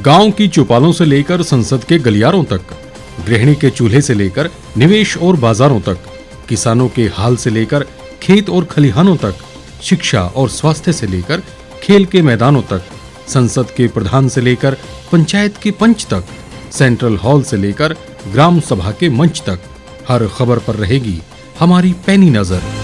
गांव की चौपालों से लेकर संसद के गलियारों तक, गृहिणी के चूल्हे से लेकर निवेश और बाजारों तक, किसानों के हाल से लेकर खेत और खलिहानों तक, शिक्षा और स्वास्थ्य से लेकर खेल के मैदानों तक, संसद के प्रधान से लेकर पंचायत के पंच तक, सेंट्रल हॉल से लेकर ग्राम सभा के मंच तक, हर खबर पर रहेगी हमारी पैनी नजर।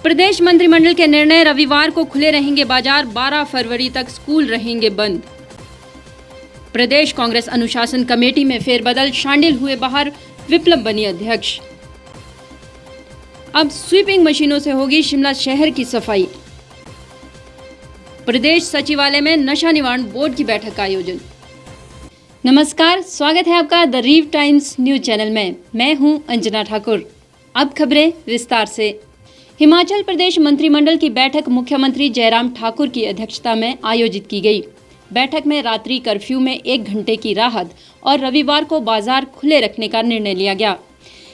प्रदेश मंत्रिमंडल के निर्णय, रविवार को खुले रहेंगे बाजार, 12 फरवरी तक स्कूल रहेंगे बंद। प्रदेश कांग्रेस अनुशासन कमेटी में फेरबदल, शांडिल हुए बाहर, विप्लव बनी अध्यक्ष। अब स्वीपिंग मशीनों से होगी शिमला शहर की सफाई। प्रदेश सचिवालय में नशा निवारण बोर्ड की बैठक का आयोजन। नमस्कार, स्वागत है आपका द रीव टाइम्स न्यूज चैनल में। मैं हूं अंजना ठाकुर। अब खबरें विस्तार से। हिमाचल प्रदेश मंत्रिमंडल की बैठक मुख्यमंत्री जयराम ठाकुर की अध्यक्षता में आयोजित की गई। बैठक में रात्रि कर्फ्यू में 1 घंटे की राहत और रविवार को बाजार खुले रखने का निर्णय लिया गया।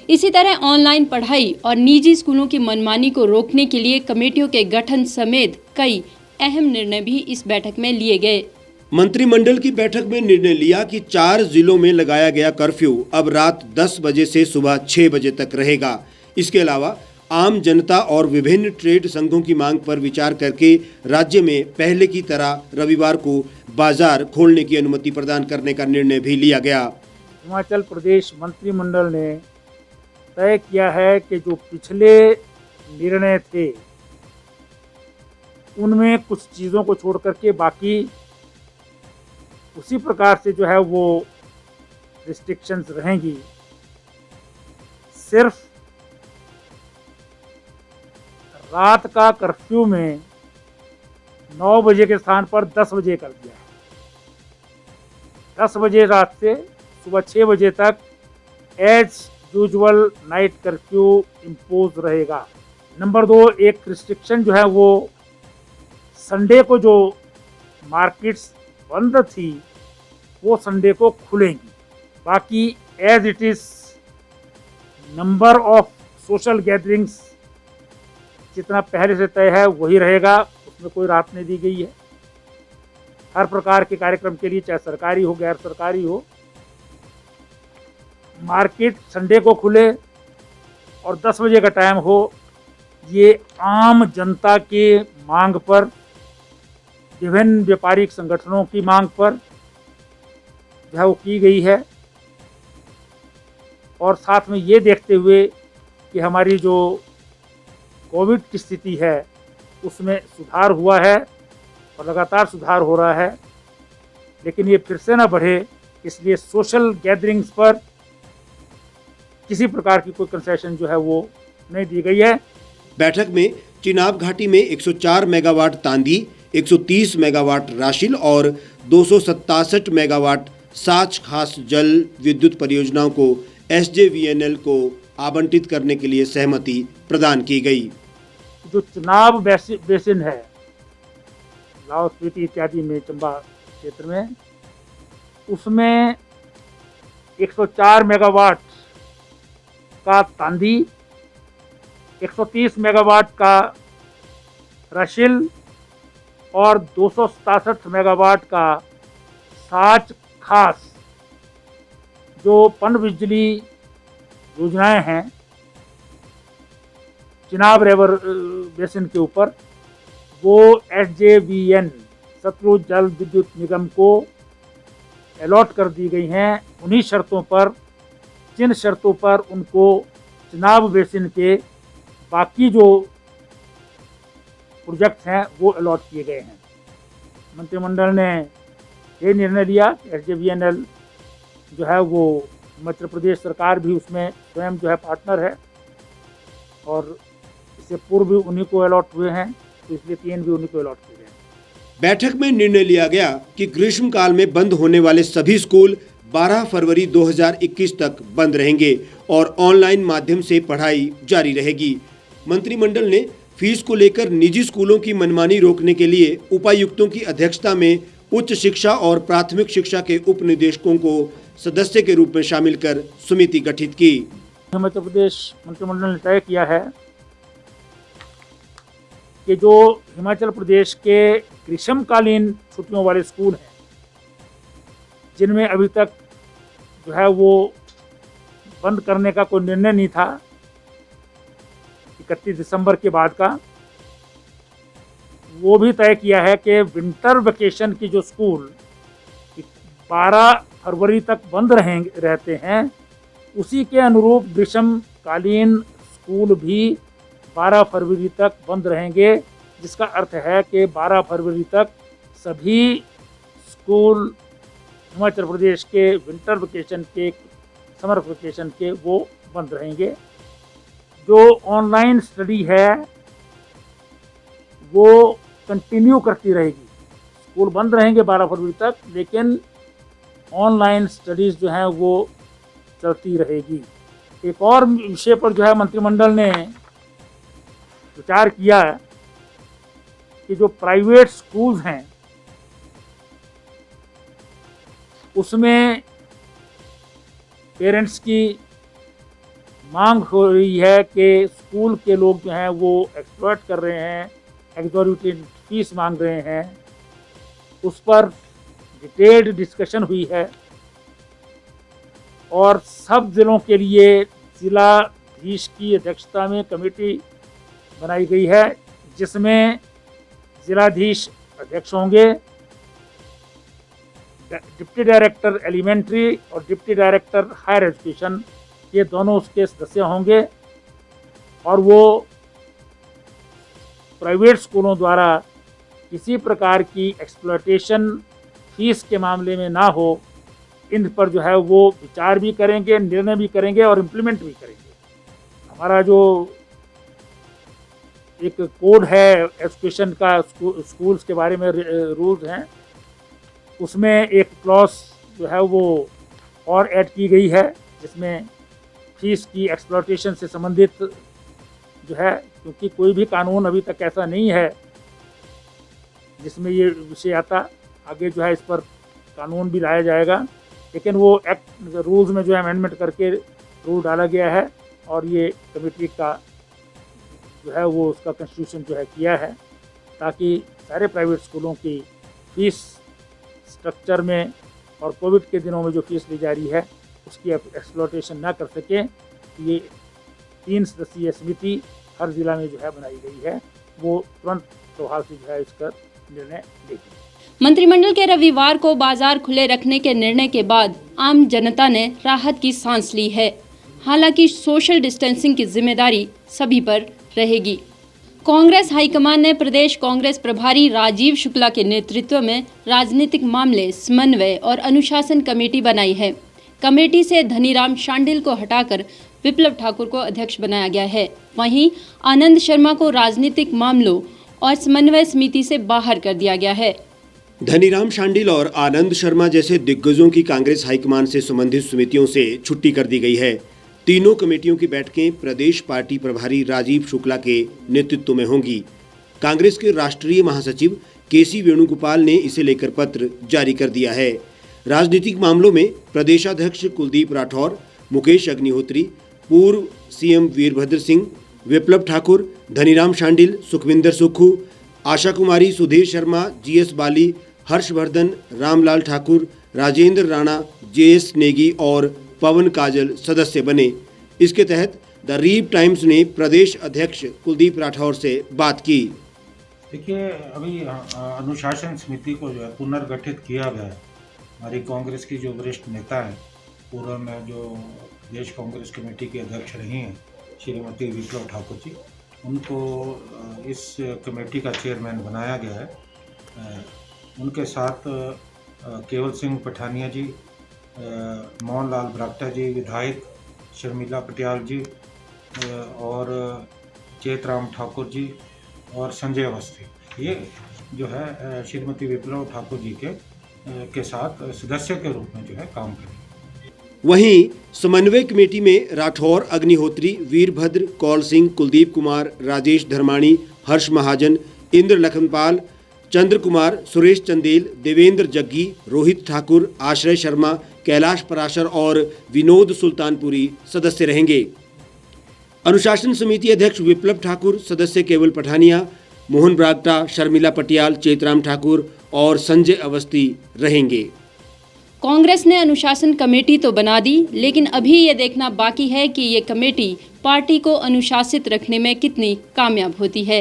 इसी तरह ऑनलाइन पढ़ाई और निजी स्कूलों की मनमानी को रोकने के लिए कमेटियों के गठन समेत कई अहम निर्णय भी इस बैठक में लिए गए। मंत्रिमंडल की बैठक में निर्णय लिया कि 4 जिलों में लगाया गया कर्फ्यू अब रात 10 बजे से सुबह 6 बजे तक रहेगा। इसके अलावा आम जनता और विभिन्न ट्रेड संघों की मांग पर विचार करके राज्य में पहले की तरह रविवार को बाजार खोलने की अनुमति प्रदान करने का निर्णय भी लिया गया। हिमाचल प्रदेश मंत्रिमंडल ने तय किया है कि जो पिछले निर्णय थे उनमें कुछ चीज़ों को छोड़ करके बाकी उसी प्रकार से जो है वो रिस्ट्रिक्शंस रहेंगी। सिर्फ रात का कर्फ्यू में 9 बजे के स्थान पर 10 बजे कर दिया है। 10 बजे रात से सुबह 6 बजे तक as usual night curfew impose रहेगा। नंबर 2, एक रिस्ट्रिक्शन जो है वो संडे को जो मार्केट्स बंद थी वो संडे को खुलेंगी। बाकी as it is number of social gatherings जितना पहले से तय है वही रहेगा, उसमें कोई राहत नहीं दी गई है। हर प्रकार के कार्यक्रम के लिए, चाहे सरकारी हो गैर सरकारी हो, मार्केट संडे को खुले और 10 बजे का टाइम हो। ये आम जनता के मांग पर, विभिन्न व्यापारिक संगठनों की मांग पर जो है वो की गई है। और साथ में ये देखते हुए कि हमारी जो कोविड की स्थिति है उसमें सुधार हुआ है और लगातार सुधार हो रहा है, लेकिन ये फिर से ना बढ़े, इसलिए सोशल गैदरिंग्स पर किसी प्रकार की कोई कंसेशन जो है वो नहीं दी गई है। बैठक में चिनाब घाटी में 104 मेगावाट तांदी, 130 मेगावाट राशिल और 267 मेगावाट साच खास जल विद्युत परियोजनाओं को SJVNL को आवंटित करने के लिए सहमति प्रदान की गई। जो चिनाब बेसिन है लाहौल स्पीति इत्यादि में, चंबा क्षेत्र में, उसमें 104 मेगावाट का तांदी, 130 मेगावाट का राशिल और 267 मेगावाट का साच खास जो पन बिजली योजनाएं हैं चिनाब रिवर बेसिन के ऊपर, वो SJVN सतलुज जल विद्युत निगम को अलॉट कर दी गई हैं। उन्हीं शर्तों पर, जिन शर्तों पर उनको चिनाब बेसिन के बाकी जो प्रोजेक्ट हैं वो अलॉट किए गए हैं। मंत्रिमंडल ने ये निर्णय लिया कि SJVNL जो है वो मध्य प्रदेश सरकार भी उसमें स्वयं जो है पार्टनर है और इससे पूर्व भी उन्हीं को अलॉट हुए हैं, तो इसलिए 3 भी उन्हीं को अलॉट किए गए। बैठक में निर्णय लिया गया कि ग्रीष्मकाल में बंद होने वाले सभी स्कूल 12 फरवरी 2021 तक बंद रहेंगे और ऑनलाइन माध्यम से पढ़ाई जारी रहेगी। मंत्रिमंडल ने फीस को लेकर निजी स्कूलों की मनमानी रोकने के लिए उपायुक्तों की अध्यक्षता में उच्च शिक्षा और प्राथमिक शिक्षा के उप निदेशकों को सदस्य के रूप में शामिल कर समिति गठित की। मध्य प्रदेश मंत्रिमंडल ने तय किया है कि जो हिमाचल प्रदेश के ग्रीष्मकालीन छुट्टियों वाले स्कूल हैं, जिनमें अभी तक जो है वो बंद करने का कोई निर्णय नहीं था 31 दिसंबर के बाद का, वो भी तय किया है कि विंटर वेकेशन की जो स्कूल 12 फरवरी तक बंद रहते हैं, उसी के अनुरूप ग्रीष्मकालीन स्कूल भी 12 फरवरी तक बंद रहेंगे, जिसका अर्थ है कि 12 फरवरी तक सभी स्कूल हिमाचल प्रदेश के विंटर वेकेशन के, समर वेकेशन के, वो बंद रहेंगे। जो ऑनलाइन स्टडी है वो कंटिन्यू करती रहेगी, स्कूल बंद रहेंगे 12 फरवरी तक, लेकिन ऑनलाइन स्टडीज़ जो हैं वो चलती रहेगी। एक और विषय पर जो है मंत्रिमंडल ने विचार किया कि जो प्राइवेट स्कूल्स हैं उसमें पेरेंट्स की मांग हो रही है कि स्कूल के लोग जो हैं वो एक्सप्लॉइट कर रहे हैं, एक्सॉर्बिटेंट फीस मांग रहे हैं। उस पर डिटेल्ड डिस्कशन हुई है और सब जिलों के लिए जिलाधीश की अध्यक्षता में कमेटी बनाई गई है, जिसमें जिलाधीश अध्यक्ष होंगे, डिप्टी डायरेक्टर एलिमेंट्री और डिप्टी डायरेक्टर हायर एजुकेशन, ये दोनों उसके सदस्य होंगे और वो प्राइवेट स्कूलों द्वारा किसी प्रकार की एक्सप्लॉयटेशन फीस के मामले में ना हो, इन पर जो है वो विचार भी करेंगे, निर्णय भी करेंगे और इम्प्लीमेंट भी करेंगे। हमारा जो एक कोड है एजुकेशन का, स्कूल्स के बारे में रूल्स हैं, उसमें एक क्लॉज जो है वो और ऐड की गई है, जिसमें फीस की एक्सप्लॉयटेशन से संबंधित जो है, क्योंकि कोई भी कानून अभी तक ऐसा नहीं है जिसमें ये विषय आता, आगे जो है इस पर कानून भी लाया जाएगा, लेकिन वो एक्ट रूल्स में जो है अमेंडमेंट करके रूल डाला गया है और ये कमेटी का जो है वो उसका कंस्टिट्यूशन जो है किया है, ताकि सारे प्राइवेट स्कूलों की फीस स्ट्रक्चर में और कोविड के दिनों में जो फीस ली जा रही है उसकी एक्सप्लॉयटेशन ना कर सके। ये 3 सदस्यीय समिति हर जिला में जो है बनाई गई है, वो तुरंत प्रभाव से जो है इसका निर्णय लेगी। मंत्रिमंडल के रविवार को बाजार खुले रखने के निर्णय के बाद आम जनता ने राहत की सांस ली है। हालांकि सोशल डिस्टेंसिंग की जिम्मेदारी सभी पर रहेगी। कांग्रेस हाईकमान ने प्रदेश कांग्रेस प्रभारी राजीव शुक्ला के नेतृत्व में राजनीतिक मामले, समन्वय और अनुशासन कमेटी बनाई है। कमेटी से धनीराम शांडिल को हटाकर विप्लव ठाकुर को अध्यक्ष बनाया गया है। वहीं आनंद शर्मा को राजनीतिक मामलों और समन्वय समिति से बाहर कर दिया गया है। धनीराम शांडिल और आनंद शर्मा जैसे दिग्गजों की कांग्रेस हाईकमान से संबंधित समितियों से छुट्टी कर दी गई है। तीनों कमेटियों की बैठकें प्रदेश पार्टी प्रभारी राजीव शुक्ला के नेतृत्व में होंगी। कांग्रेस के राष्ट्रीय महासचिव केसी वेणुगोपाल ने इसे लेकर पत्र जारी कर दिया है। राजनीतिक मामलों में प्रदेशाध्यक्ष कुलदीप राठौर, मुकेश अग्निहोत्री, पूर्व सीएम वीरभद्र सिंह, विप्लव ठाकुर, धनीराम शांडिल, सुखविंदर सुक्खू, आशा कुमारी, सुधीर शर्मा, जीएस बाली, हर्षवर्धन, रामलाल ठाकुर, राजेंद्र राणा, जेएस नेगी और पवन काजल सदस्य बने। इसके तहत द रीव टाइम्स ने प्रदेश अध्यक्ष कुलदीप राठौर से बात की। देखिए, अभी अनुशासन समिति को जो है पुनर्गठित किया गया है। हमारी कांग्रेस की जो वरिष्ठ नेता हैं, पूर्व में जो प्रदेश कांग्रेस कमेटी की अध्यक्ष रही हैं श्रीमती विप्लव ठाकुर जी, उनको इस कमेटी का चेयरमैन बनाया गया है। उनके साथ केवल सिंह पठानिया जी, मोहन लाल ब्राक्टा जी, विधायक शर्मिला पटियाल जी और चेतराम ठाकुर जी और संजय अवस्थी, ये जो है श्रीमती विप्लव ठाकुर जी के साथ सदस्य के रूप में जो है काम करेंगे। वहीं समन्वय कमेटी में राठौर, अग्निहोत्री, वीरभद्र, कौल सिंह, कुलदीप कुमार, राजेश धर्माणी, हर्ष महाजन, इंद्र लखनपाल, चंद्र कुमार, सुरेश चंदेल, देवेंद्र जग्गी, रोहित ठाकुर, आश्रय शर्मा, कैलाश पराशर और विनोद सुल्तानपुरी सदस्य रहेंगे। अनुशासन समिति अध्यक्ष विप्लव ठाकुर, सदस्य केवल पठानिया, मोहन ब्रागटा, शर्मिला पटियाल, चेतराम ठाकुर और संजय अवस्थी रहेंगे। कांग्रेस ने अनुशासन कमेटी तो बना दी, लेकिन अभी ये देखना बाकी है कि ये कमेटी पार्टी को अनुशासित रखने में कितनी कामयाब होती है।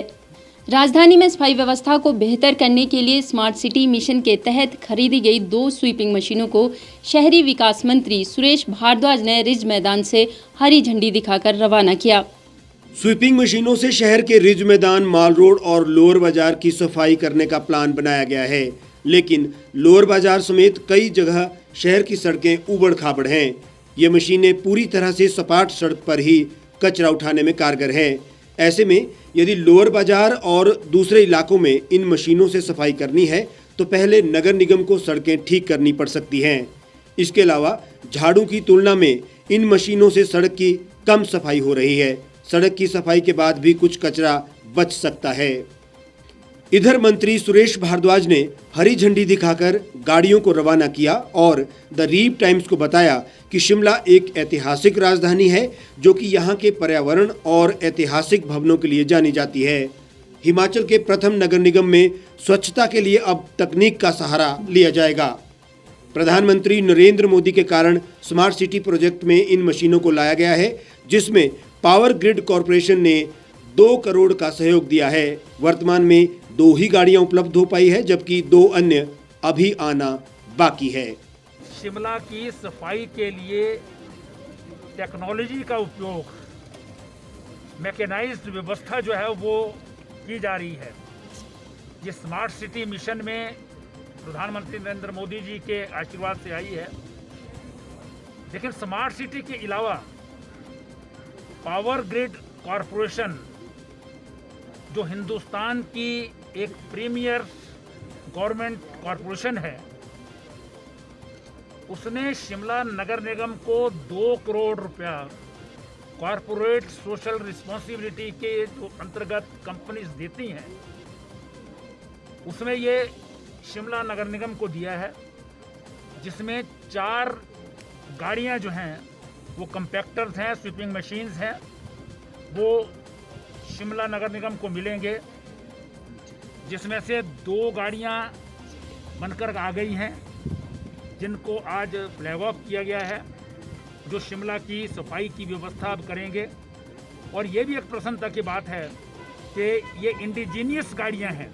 राजधानी में सफाई व्यवस्था को बेहतर करने के लिए स्मार्ट सिटी मिशन के तहत खरीदी गई 2 स्वीपिंग मशीनों को शहरी विकास मंत्री सुरेश भारद्वाज ने रिज मैदान से हरी झंडी दिखाकर रवाना किया। स्वीपिंग मशीनों से शहर के रिज मैदान, माल रोड और लोअर बाजार की सफाई करने का प्लान बनाया गया है, लेकिन लोअर बाजार समेत कई जगह शहर की सड़कें उबड़ खाबड़ हैं। ये मशीनें पूरी तरह से सपाट सड़क पर ही कचरा उठाने में कारगर हैं। ऐसे में यदि लोअर बाजार और दूसरे इलाकों में इन मशीनों से सफाई करनी है तो पहले नगर निगम को सड़कें ठीक करनी पड़ सकती हैं। इसके अलावा झाड़ू की तुलना में इन मशीनों से सड़क की कम सफाई हो रही है। सड़क की सफाई के बाद भी कुछ कचरा बच सकता है। इधर मंत्री सुरेश भारद्वाज ने हरी झंडी दिखाकर गाड़ियों को रवाना किया और द रीव टाइम्स को बताया कि शिमला एक ऐतिहासिक राजधानी है जो कि यहाँ के पर्यावरण और ऐतिहासिक भवनों के लिए जानी जाती है। हिमाचल के प्रथम नगर निगम में स्वच्छता के लिए अब तकनीक का सहारा लिया जाएगा। प्रधानमंत्री नरेंद्र मोदी के कारण स्मार्ट सिटी प्रोजेक्ट में इन मशीनों को लाया गया है, जिसमें पावर ग्रिड कॉरपोरेशन ने 2 करोड़ का सहयोग दिया है। वर्तमान में 2 ही गाड़ियां उपलब्ध हो पाई है, जबकि 2 अन्य अभी आना बाकी है। शिमला की सफाई के लिए टेक्नोलॉजी का उपयोग, मैकेनाइज्ड व्यवस्था जो है वो की जा रही है। ये स्मार्ट सिटी मिशन में प्रधानमंत्री नरेंद्र मोदी जी के आशीर्वाद से आई है। लेकिन स्मार्ट सिटी के अलावा पावर ग्रिड कॉरपोरेशन जो हिंदुस्तान की एक प्रीमियर गवर्नमेंट कॉरपोरेशन है, उसने शिमला नगर निगम को 2 करोड़ रुपया कॉरपोरेट सोशल रिस्पॉन्सिबिलिटी के जो अंतर्गत कंपनीज देती हैं, उसमें ये शिमला नगर निगम को दिया है, जिसमें 4 गाड़ियां जो हैं वो कंपैक्टर्स हैं, स्वीपिंग मशीन्स हैं, वो शिमला नगर निगम को मिलेंगे, जिसमें से 2 गाड़ियां बनकर आ गई हैं, जिनको आज फ्लैग ऑफ किया गया है, जो शिमला की सफाई की व्यवस्था अब करेंगे। और ये भी एक प्रसन्नता की बात है कि ये इंडिजीनियस गाड़ियां हैं,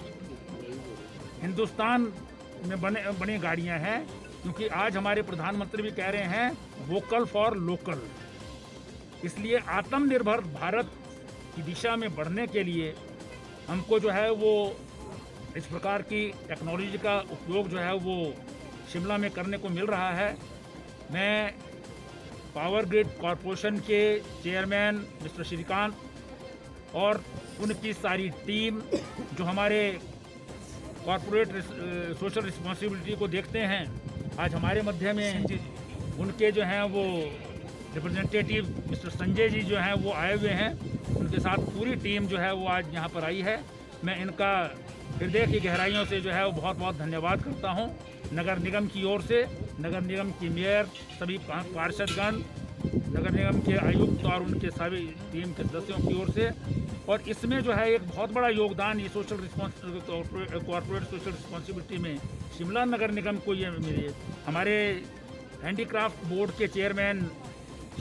हिंदुस्तान में बनी गाड़ियां हैं, क्योंकि आज हमारे प्रधानमंत्री भी कह रहे हैं वोकल फॉर लोकल। इसलिए आत्मनिर्भर भारत की दिशा में बढ़ने के लिए हमको जो है वो इस प्रकार की टेक्नोलॉजी का उपयोग जो है वो शिमला में करने को मिल रहा है। मैं पावर ग्रिड कॉरपोरेशन के चेयरमैन मिस्टर श्रीकांत और उनकी सारी टीम जो हमारे कॉरपोरेट सोशल रिस्पॉन्सिबिलिटी को देखते हैं, आज हमारे मध्य में उनके जो हैं वो रिप्रेजेंटेटिव मिस्टर संजय जी जो हैं वो आए हुए हैं। उनके साथ पूरी टीम जो है वो आज यहाँ पर आई है। मैं इनका हृदय की गहराइयों से जो है वो बहुत बहुत धन्यवाद करता हूँ, नगर निगम की ओर से, नगर निगम की मेयर, सभी पार्षदगण, नगर निगम के आयुक्त और उनके सभी टीम के सदस्यों की ओर से। और इसमें जो है एक बहुत बड़ा योगदान ये कॉर्पोरेट सोशल रिस्पॉन्सिबिलिटी में शिमला नगर निगम को ये मिले। हमारे हैंडीक्राफ्ट बोर्ड के चेयरमैन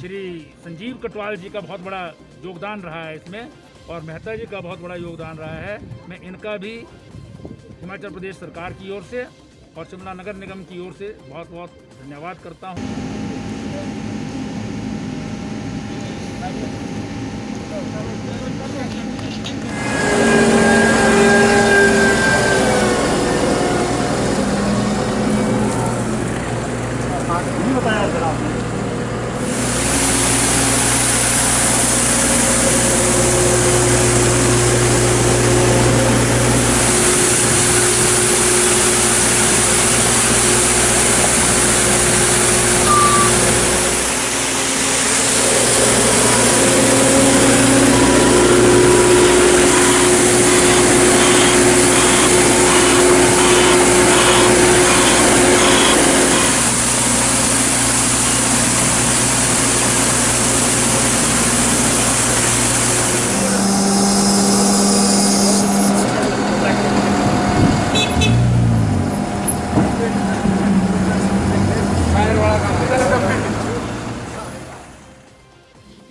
श्री संजीव कटवाल जी का बहुत बड़ा योगदान रहा है इसमें, और मेहता जी का बहुत बड़ा योगदान रहा है। मैं इनका भी हिमाचल प्रदेश सरकार की ओर से और शिमला नगर निगम की ओर से बहुत बहुत धन्यवाद करता हूँ।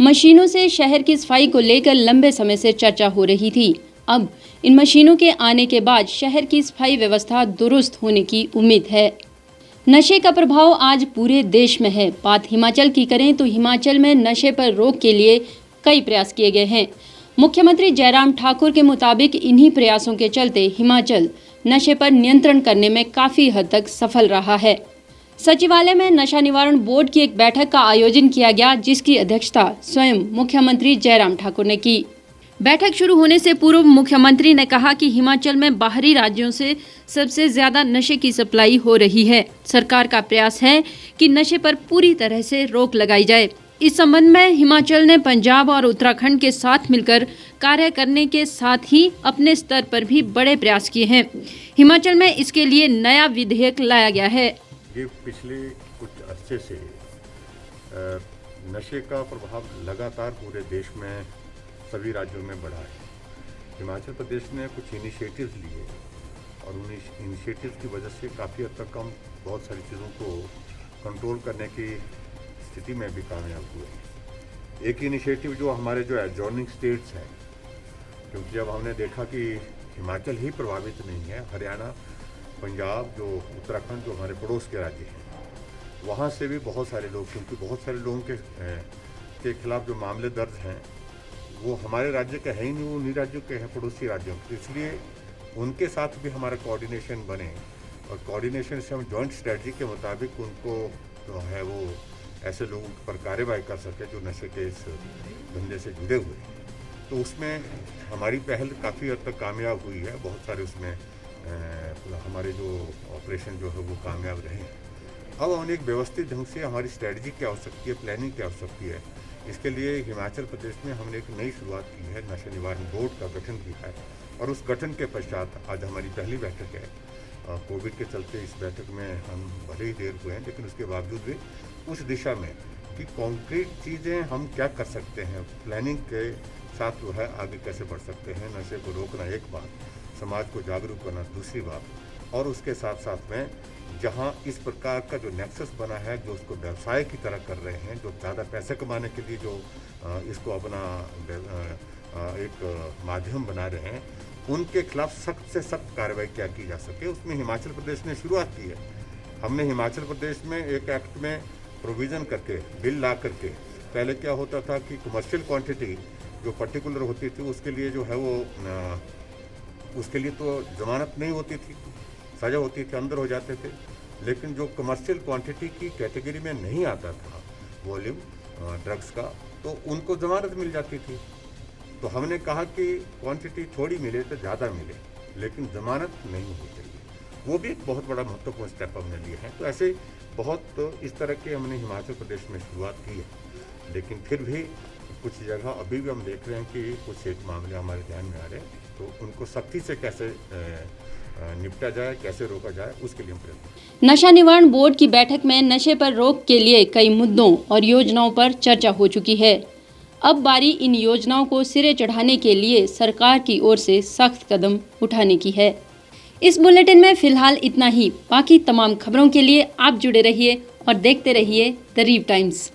मशीनों से शहर की सफाई को लेकर लंबे समय से चर्चा हो रही थी। अब इन मशीनों के आने के बाद शहर की सफाई व्यवस्था दुरुस्त होने की उम्मीद है। नशे का प्रभाव आज पूरे देश में है। बात हिमाचल की करें तो हिमाचल में नशे पर रोक के लिए कई प्रयास किए गए हैं। मुख्यमंत्री जयराम ठाकुर के मुताबिक इन्हीं प्रयासों के चलते हिमाचल नशे पर नियंत्रण करने में काफी हद तक सफल रहा है। सचिवालय में नशा निवारण बोर्ड की एक बैठक का आयोजन किया गया, जिसकी अध्यक्षता स्वयं मुख्यमंत्री जयराम ठाकुर ने की। बैठक शुरू होने से पूर्व मुख्यमंत्री ने कहा कि हिमाचल में बाहरी राज्यों से सबसे ज्यादा नशे की सप्लाई हो रही है। सरकार का प्रयास है कि नशे पर पूरी तरह से रोक लगाई जाए। इस संबंध में हिमाचल ने पंजाब और उत्तराखंड के साथ मिलकर कार्य करने के साथ ही अपने स्तर पर भी बड़े प्रयास किए हैं। हिमाचल में इसके लिए नया विधेयक लाया गया है। ये पिछले कुछ अरसे से नशे का प्रभाव लगातार पूरे देश में सभी राज्यों में बढ़ा है। हिमाचल प्रदेश ने कुछ इनिशिएटिव्स लिए और उन इनिशिएटिव्स की वजह से काफ़ी हद तक हम बहुत सारी चीज़ों को कंट्रोल करने की स्थिति में भी कामयाब हुए। एक इनिशिएटिव जो हमारे जो एडजॉर्निंग स्टेट्स हैं, क्योंकि जब हमने देखा कि हिमाचल ही प्रभावित नहीं है, हरियाणा, पंजाब, जो उत्तराखंड जो हमारे पड़ोस के राज्य हैं, वहाँ से भी बहुत सारे लोग, क्योंकि बहुत सारे लोगों के खिलाफ जो मामले दर्ज हैं वो हमारे राज्य के हैं ही नहीं, वो उन्हीं राज्यों के हैं, पड़ोसी राज्यों के। इसलिए उनके साथ भी हमारा कोऑर्डिनेशन बने और कोऑर्डिनेशन से हम जॉइंट स्ट्रेटजी के मुताबिक उनको जो है वो ऐसे लोगों पर कार्रवाई कर सके जो नशे के इस धंधे से जुड़े हुए हैं। तो उसमें हमारी पहल काफ़ी हद तक कामयाब हुई है। बहुत सारे उसमें हमारे जो ऑपरेशन जो है वो कामयाब रहे हैं। अब हमने एक व्यवस्थित ढंग से हमारी स्ट्रेटजी क्या हो सकती है, प्लानिंग क्या हो सकती है, इसके लिए हिमाचल प्रदेश में हमने एक नई शुरुआत की है। नशा निवारण बोर्ड का गठन किया है और उस गठन के पश्चात आज हमारी पहली बैठक है। कोविड के चलते इस बैठक में हम भले ही देर हुए हैं, लेकिन उसके बावजूद भी उस दिशा में कि कॉन्क्रीट चीज़ें हम क्या कर सकते हैं, प्लानिंग के साथ जो है आगे कैसे बढ़ सकते हैं। नशे को रोकना एक बात, समाज को जागरूक करना दूसरी बात, और उसके साथ साथ में जहां इस प्रकार का जो नेक्सस बना है, जो उसको व्यवसाय की तरह कर रहे हैं, जो ज़्यादा पैसे कमाने के लिए जो इसको अपना एक माध्यम बना रहे हैं, उनके खिलाफ सख्त से सख्त कार्रवाई क्या की जा सके, उसमें हिमाचल प्रदेश ने शुरुआत की है। हमने हिमाचल प्रदेश में एक एक्ट में प्रोविज़न करके, बिल ला करके, पहले क्या होता था कि कमर्शियल क्वांटिटी जो पर्टिकुलर होती थी उसके लिए जो है वो उसके लिए तो ज़मानत नहीं होती थी, सज़ा होती थी, अंदर हो जाते थे। लेकिन जो कमर्शियल क्वांटिटी की कैटेगरी में नहीं आता था वॉल्यूम ड्रग्स का, तो उनको ज़मानत मिल जाती थी। तो हमने कहा कि क्वांटिटी थोड़ी मिले तो ज़्यादा मिले, लेकिन ज़मानत नहीं होनी चाहिए। वो भी एक बहुत बड़ा महत्वपूर्ण स्टेप हमने लिया है। तो ऐसे बहुत इस तरह के हमने हिमाचल प्रदेश में शुरुआत की है, लेकिन फिर भी कुछ जगह अभी भी हम देख रहे हैं कि कुछ एक मामले हमारे ध्यान में आ रहे हैं, तो उनको सख्ती से कैसे निपटा जाए, कैसे रोका जाए, उसके लिए हम प्रयत्न। नशा निवारण बोर्ड की बैठक में नशे पर रोक के लिए कई मुद्दों और योजनाओं पर चर्चा हो चुकी है। अब बारी इन योजनाओं को सिरे चढ़ाने के लिए सरकार की ओर से सख्त कदम उठाने की है। इस बुलेटिन में फिलहाल इतना ही। बाकी तमाम खबरों के लिए आप जुड़े रहिए और देखते रहिए द रीव टाइम्स।